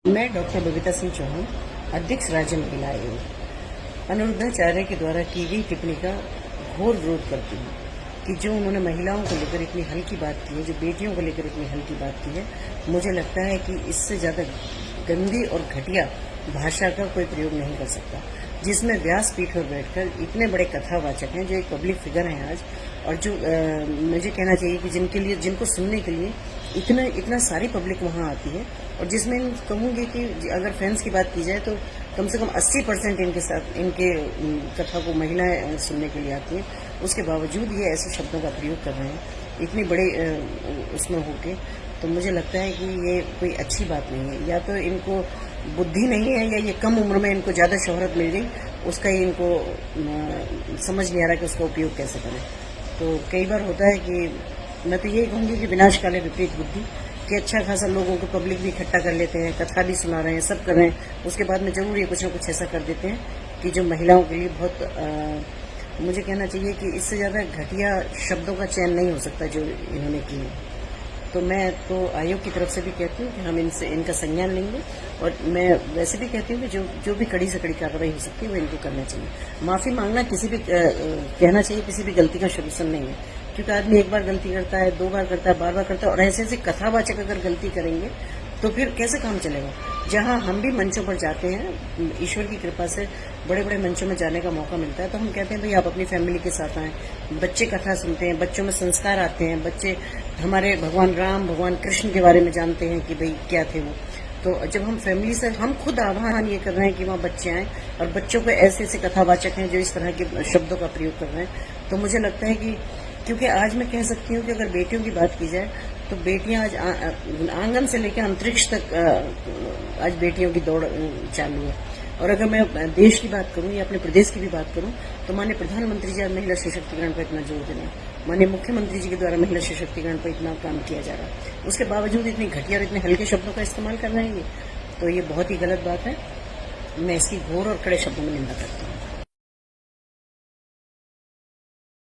मैं डॉक्टर बबीता सिंह चौहान, अध्यक्ष राज्य महिला आयोग, अनिरुद्धाचार्य के द्वारा की गई टिप्पणी का घोर विरोध करती हूँ कि जो उन्होंने महिलाओं को लेकर इतनी हल्की बात की है, जो बेटियों को लेकर इतनी हल्की बात की है, मुझे लगता है कि इससे ज्यादा गंदी और घटिया भाषा का कोई प्रयोग नहीं कर सकता, जिसमें व्यासपीठ पर बैठकर इतने बड़े कथावाचक हैं जो एक पब्लिक फिगर हैं आज, और जो मुझे कहना चाहिए कि जिनको सुनने के लिए इतना सारी पब्लिक वहां आती है, और जिसमें कहूंगी कि अगर फैंस की बात की जाए तो कम से कम 80% इनके कथा को महिलाएं सुनने के लिए आती हैं। उसके बावजूद ये ऐसे शब्दों का प्रयोग कर रहे हैं इतने बड़े उसमें होके, तो मुझे लगता है कि ये कोई अच्छी बात नहीं है। या तो इनको बुद्धि नहीं है, या ये कम उम्र में इनको ज्यादा शोहरत मिल गई, उसका ही इनको समझ नहीं आ रहा कि उसका उपयोग कैसे करें। तो कई बार होता है कि मैं तो यही कहूंगी कि विनाशकाले विपरीत बुद्धि, कि अच्छा खासा लोगों को पब्लिक भी इकट्ठा कर लेते हैं, कथा भी सुना रहे हैं, सब कर रहे हैं, उसके बाद में जरूर ये कुछ न कुछ ऐसा कर देते हैं कि जो महिलाओं के लिए बहुत मुझे कहना चाहिए कि इससे ज्यादा घटिया शब्दों का चयन नहीं हो सकता जो इन्होंने किए। तो मैं तो आयोग की तरफ से भी कहती हूँ कि हम इनका संज्ञान लेंगे, और मैं वैसे भी कहती हूँ कि जो भी कड़ी से कड़ी कार्रवाई हो सकती है वो इनको करना चाहिए। माफी मांगना कहना चाहिए किसी भी गलती का सलूशन नहीं है, क्योंकि आदमी एक बार गलती करता है, 2 बार करता है, बार करता है, और ऐसे कथावाचक अगर गलती करेंगे तो फिर कैसे काम चलेगा। जहां हम भी मंचों पर जाते हैं, ईश्वर की कृपा से बड़े बड़े मंचों में जाने का मौका मिलता है, तो हम कहते हैं भाई आप अपनी फैमिली के साथ आएं, बच्चे कथा सुनते हैं, बच्चों में संस्कार आते हैं, बच्चे हमारे भगवान राम भगवान कृष्ण के बारे में जानते हैं कि भाई क्या थे वो। तो जब हम फैमिली से हम खुद आह्वान ये कर रहे हैं कि वहाँ बच्चे आएं, और बच्चों को ऐसे कथावाचक हैं जो इस तरह के शब्दों का प्रयोग कर रहे हैं, तो मुझे लगता है कि क्योंकि आज मैं कह सकती हूँ कि अगर बेटियों की बात की जाए तो बेटियां आज आंगन से लेकर अंतरिक्ष तक आज बेटियों की दौड़ चालू है। और अगर मैं देश की बात करूं या अपने प्रदेश की भी बात करूं तो माननीय प्रधानमंत्री जी आज महिला सशक्तिकरण पर इतना जोर दे रहे हैं, माननीय मुख्यमंत्री जी के द्वारा महिला सशक्तिकरण पर इतना काम किया जा रहा है, उसके बावजूद इतनी घटिया और इतने हल्के शब्दों का इस्तेमाल कर रहे हैं, तो ये बहुत ही गलत बात है। मैं इसकी घोर और कड़े शब्दों में निंदा करती हूँ।